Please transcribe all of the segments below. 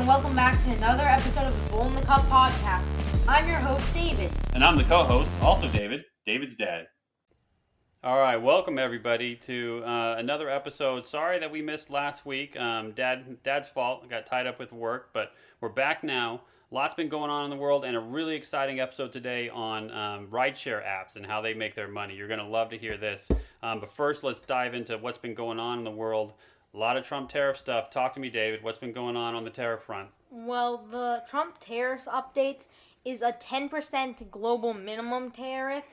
Welcome back to another episode of the Bull in the Cup podcast. I'm your host, David. And I'm the co-host, also David, David's dad. All right, welcome everybody to another episode. Sorry that we missed last week. Dad's fault. Got tied up with work, but we're back now. Lots been going on in the world, and a really exciting episode today on rideshare apps and how they make their money. You're going to love to hear this. But first, let's dive into what's been going on in the world. A lot of Trump tariff stuff. Talk to me, David. What's been going on the tariff front? Well, the Trump tariff updates is a 10% global minimum tariff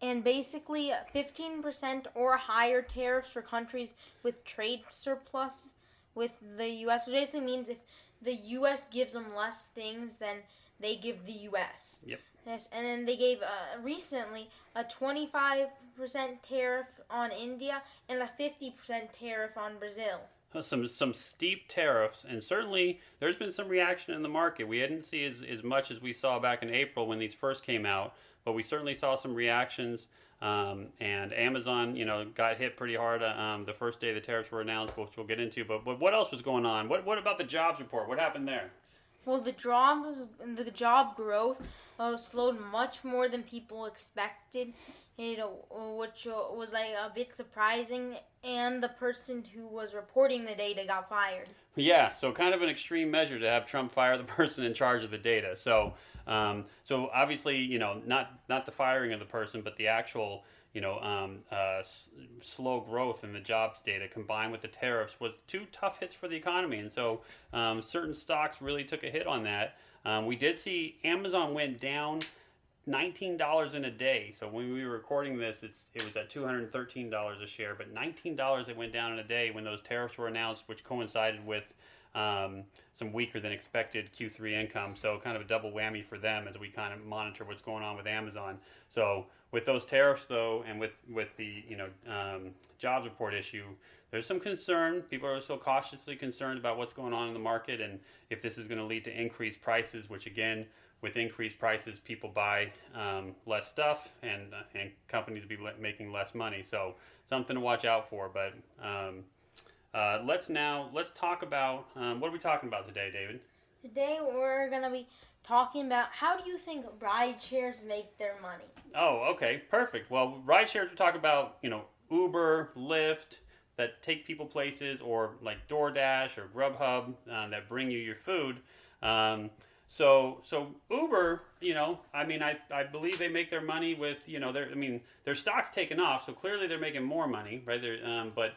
and basically 15% or higher tariffs for countries with trade surplus with the U.S., which basically means if the U.S. gives them less things than they give the U.S. Yep. Yes, and then they gave recently a 25% tariff on India and a 50% tariff on Brazil. Some steep tariffs, and certainly there's been some reaction in the market. We didn't see as much as we saw back in April when these first came out, but we certainly saw some reactions. And Amazon, got hit pretty hard the first day the tariffs were announced, which we'll get into. But what else was going on? What about the jobs report? What happened there? Well, the job growth slowed much more than people expected, which was like a bit surprising, and the person who was reporting the data got fired. Yeah, so kind of an extreme measure to have Trump fire the person in charge of the data. So obviously, not the firing of the person, but the actual slow growth in the jobs data combined with the tariffs was two tough hits for the economy. And so certain stocks really took a hit on that. We did see Amazon went down $19 in a day. So when we were recording this, it was at $213 a share, but $19 it went down in a day when those tariffs were announced, which coincided with some weaker than expected Q3 income. So kind of a double whammy for them as we kind of monitor what's going on with Amazon. So with those tariffs though, and with the jobs report issue, there's some concern. People are still cautiously concerned about what's going on in the market and if this is going to lead to increased prices, which again, with increased prices, people buy less stuff and companies be making less money. So something to watch out for. But let's talk about, what are we talking about today, David? Today we're going to be talking about how do you think ride shares make their money? Oh, okay, perfect. Well, ride shares, we're talking about, Uber, Lyft, that take people places, or like DoorDash or Grubhub that bring you your food. So Uber, I believe they make their money with, their stock's taken off, so clearly they're making more money, right? But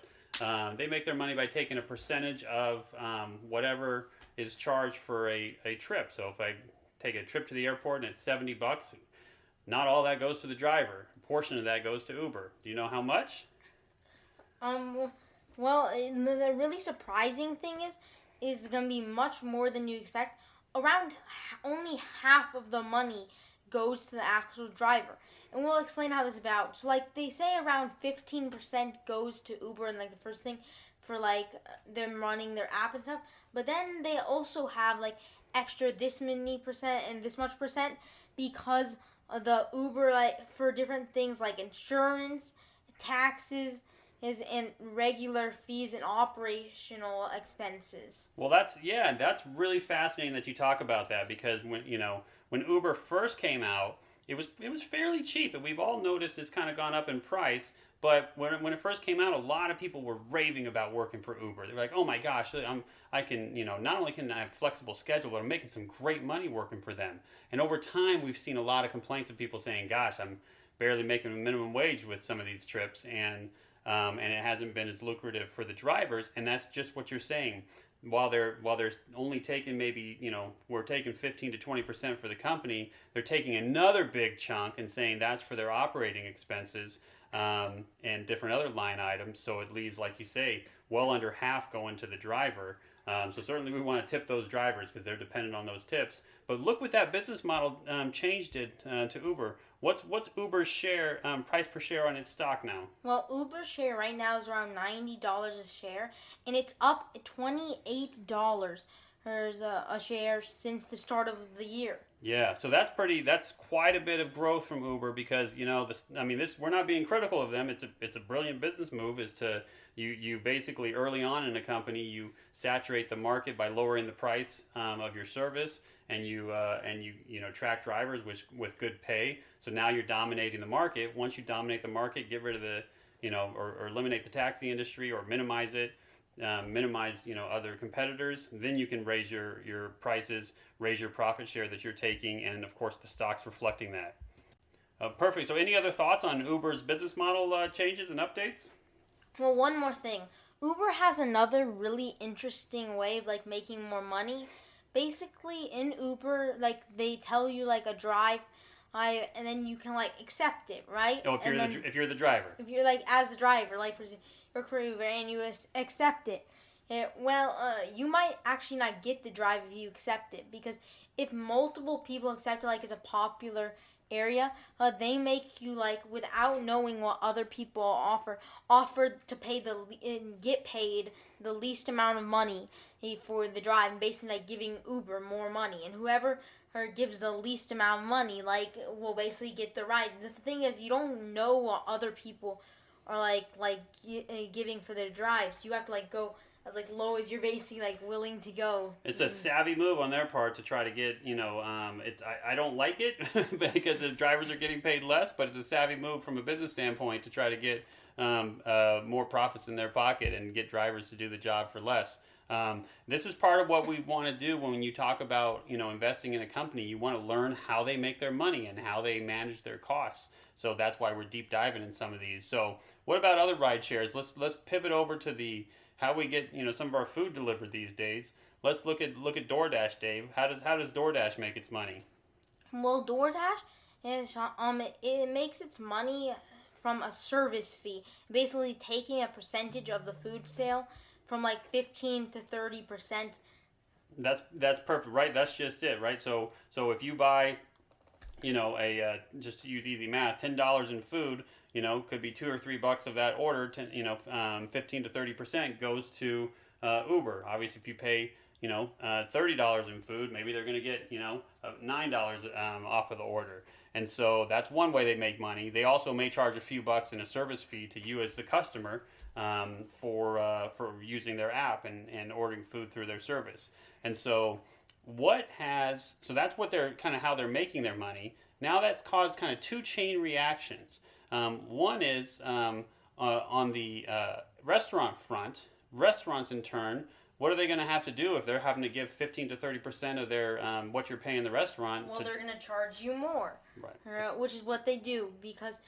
they make their money by taking a percentage of whatever is charged for a trip. So if I take a trip to the airport and it's $70, not all that goes to the driver. A portion of that goes to Uber. Do you know how much? Well, the really surprising thing is going to be much more than you expect. Around only half of the money goes to the actual driver. And we'll explain how this is about. So, they say around 15% goes to Uber and, the first thing for, them running their app and stuff. But then they also have, extra this many percent and this much percent because the Uber, for different things like insurance, taxes, and regular fees and operational expenses. Well, that's really fascinating that you talk about that, because when Uber first came out, it was fairly cheap, and we've all noticed it's kind of gone up in price. But when it first came out, a lot of people were raving about working for Uber. They're like, "Oh my gosh, I can not only can I have a flexible schedule, but I'm making some great money working for them." And over time, we've seen a lot of complaints of people saying, "Gosh, I'm barely making a minimum wage with some of these trips," and it hasn't been as lucrative for the drivers. And that's just what you're saying. While they're only taking maybe, we're taking 15 to 20% for the company, they're taking another big chunk and saying that's for their operating expenses and different other line items. So it leaves, like you say, well under half going to the driver. So certainly we want to tip those drivers because they're dependent on those tips. But look what that business model changed it to Uber. What's Uber's share price per share on its stock now? Well, Uber's share right now is around $90 a share, and it's up $28 a share since the start of the year. Yeah, so that's quite a bit of growth from Uber because we're not being critical of them. It's a brilliant business move. Is to you basically early on in a company you saturate the market by lowering the price of your service and you track drivers with good pay. So now you're dominating the market. Once you dominate the market, get rid of the or eliminate the taxi industry or minimize it. Minimize other competitors, then you can raise your prices, raise your profit share that you're taking, and of course the stock's reflecting that. Perfect. So any other thoughts on Uber's business model changes and updates? Well, one more thing. Uber has another really interesting way of making more money. Basically, in Uber, they tell you a drive, and then you can accept it, right? Oh, if you're the driver. If you're as the driver, your crew Uber, and you accept it. You might actually not get the drive if you accept it, because if multiple people accept it, it's a popular area, they make you without knowing what other people offer to get paid the least amount of money for the drive, and basically giving Uber more money, and whoever gives the least amount of money will basically get the ride. The thing is, you don't know what other people are giving for their drives. You have to go as low as you're basically willing to go. It's a savvy move on their part to try to get I don't like it because the drivers are getting paid less, but it's a savvy move from a business standpoint to try to get more profits in their pocket and get drivers to do the job for less. This is part of what we want to do when you talk about investing in a company. You want to learn how they make their money and how they manage their costs. So that's why we're deep diving in some of these. So what about other ride shares? Let's pivot over to how we get some of our food delivered these days. Let's look at DoorDash, Dave. How does DoorDash make its money? Well, DoorDash is it makes its money from a service fee, basically taking a percentage of the food sale from 15 to 30%. That's perfect, right? That's just it, right? So if you buy just to use easy math, $10 in food, could be $2 or $3 of that order. 15 to 30% goes to Uber. Obviously, if you pay $30 in food, maybe they're going to get $9 off of the order. And so that's one way they make money. They also may charge a few bucks in a service fee to you as the customer for using their app and ordering food through their service. And so that's what they're kind of how they're making their money. Now that's caused kind of two chain reactions. One is on the restaurant front. Restaurants, in turn, what are they going to have to do if they're having to give 15 to 30% of their what you're paying the restaurant? Well, they're going to charge you more, right? Which is what they do, because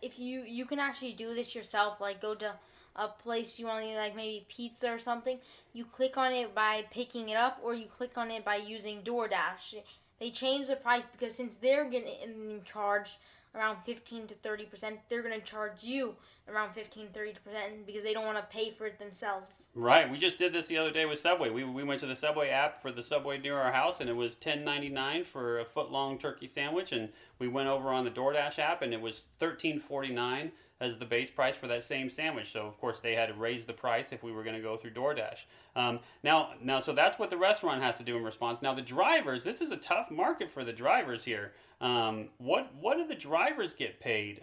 if you can actually do this yourself, go to a place you want to eat, maybe pizza or something. You click on it by picking it up, or you click on it by using DoorDash. They change the price because since they're getting charged around 15 to 30%, they're going to charge you around 15 to 30% because they don't want to pay for it themselves. Right. We just did this the other day with Subway. We went to the Subway app for the Subway near our house, and it was $10.99 for a foot-long turkey sandwich. And we went over on the DoorDash app, and it was $13.49 as the base price for that same sandwich. So, of course, they had to raise the price if we were going to go through DoorDash. Now, so that's what the restaurant has to do in response. Now, the drivers, this is a tough market for the drivers here. What do the drivers get paid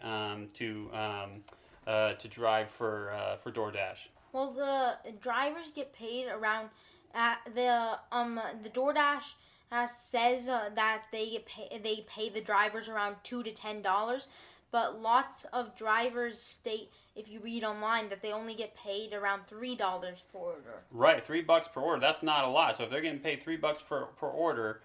to drive for DoorDash? Well, the drivers get paid around the DoorDash says that they pay the drivers around $2 to $10. But lots of drivers state, if you read online, that they only get paid around $3 per order. Right, $3 per order. That's not a lot. So if they're getting paid $3 per order,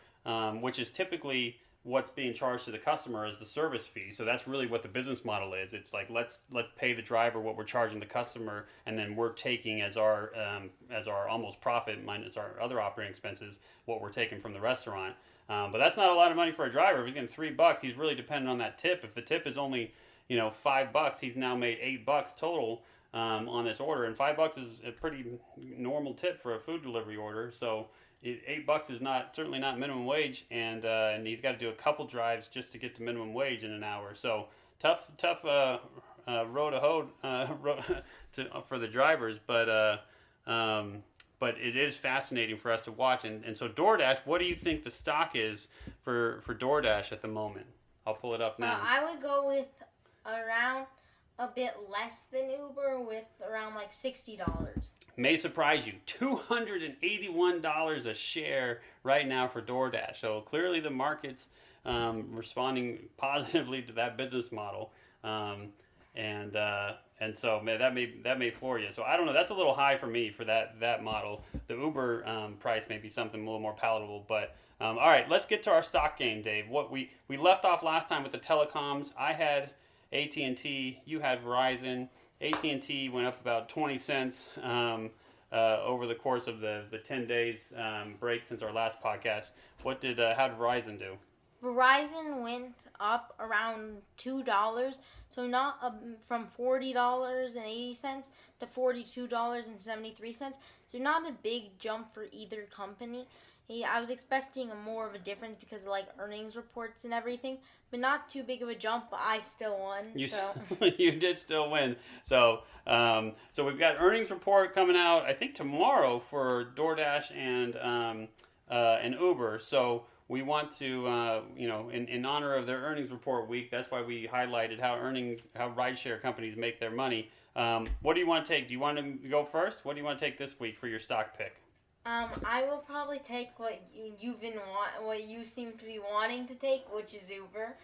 which is typically what's being charged to the customer as the service fee. So that's really what the business model is. It's let's pay the driver what we're charging the customer, and then we're taking as our almost profit minus our other operating expenses what we're taking from the restaurant. But that's not a lot of money for a driver. If he's getting $3, he's really dependent on that tip. If the tip is only $5, he's now made $8 total on this order, and $5 is a pretty normal tip for a food delivery order. So $8 is certainly not minimum wage, and he's got to do a couple drives just to get to minimum wage in an hour. So tough road to hoe for the drivers, but but it is fascinating for us to watch. And so DoorDash, what do you think the stock is for DoorDash at the moment? I'll pull it up now. I would go with around a bit less than Uber, with around like $60. May surprise you, $281 a share right now for DoorDash. So clearly the market's responding positively to that business model, and so that may floor you. So I don't know. That's a little high for me for that model. The Uber price may be something a little more palatable. But all right, let's get to our stock game, Dave. What we left off last time with the telecoms. I had AT&T. You had Verizon. AT&T went up about 20 cents over the course of the 10 days break since our last podcast. How did Verizon do? Verizon went up around $2, so not from $40.80 to $42.73. So not a big jump for either company. I was expecting more of a difference because of like earnings reports and everything, but not too big of a jump. But I still won. You did still win. So we've got earnings report coming out, I think tomorrow, for DoorDash and Uber. So we want to, in honor of their earnings report week, that's why we highlighted how rideshare companies make their money. What do you want to take? Do you want to go first? What do you want to take this week for your stock pick? I will probably take what you seem to be wanting to take, which is Uber.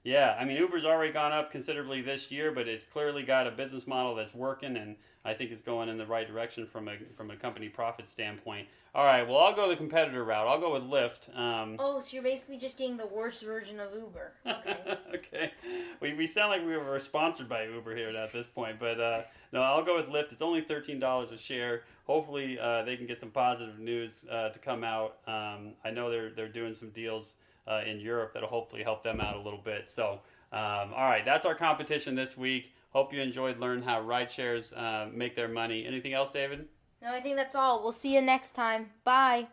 Yeah. I mean, Uber's already gone up considerably this year, but it's clearly got a business model that's working, and I think it's going in the right direction from a company profit standpoint. All right. Well, I'll go the competitor route. I'll go with Lyft. So you're basically just getting the worst version of Uber. Okay. Okay. We sound like we were sponsored by Uber here at this point, but no, I'll go with Lyft. It's only $13 a share. Hopefully, they can get some positive news to come out. I know they're doing some deals in Europe that'll hopefully help them out a little bit. So, all right, that's our competition this week. Hope you enjoyed learning how rideshares make their money. Anything else, David? No, I think that's all. We'll see you next time. Bye.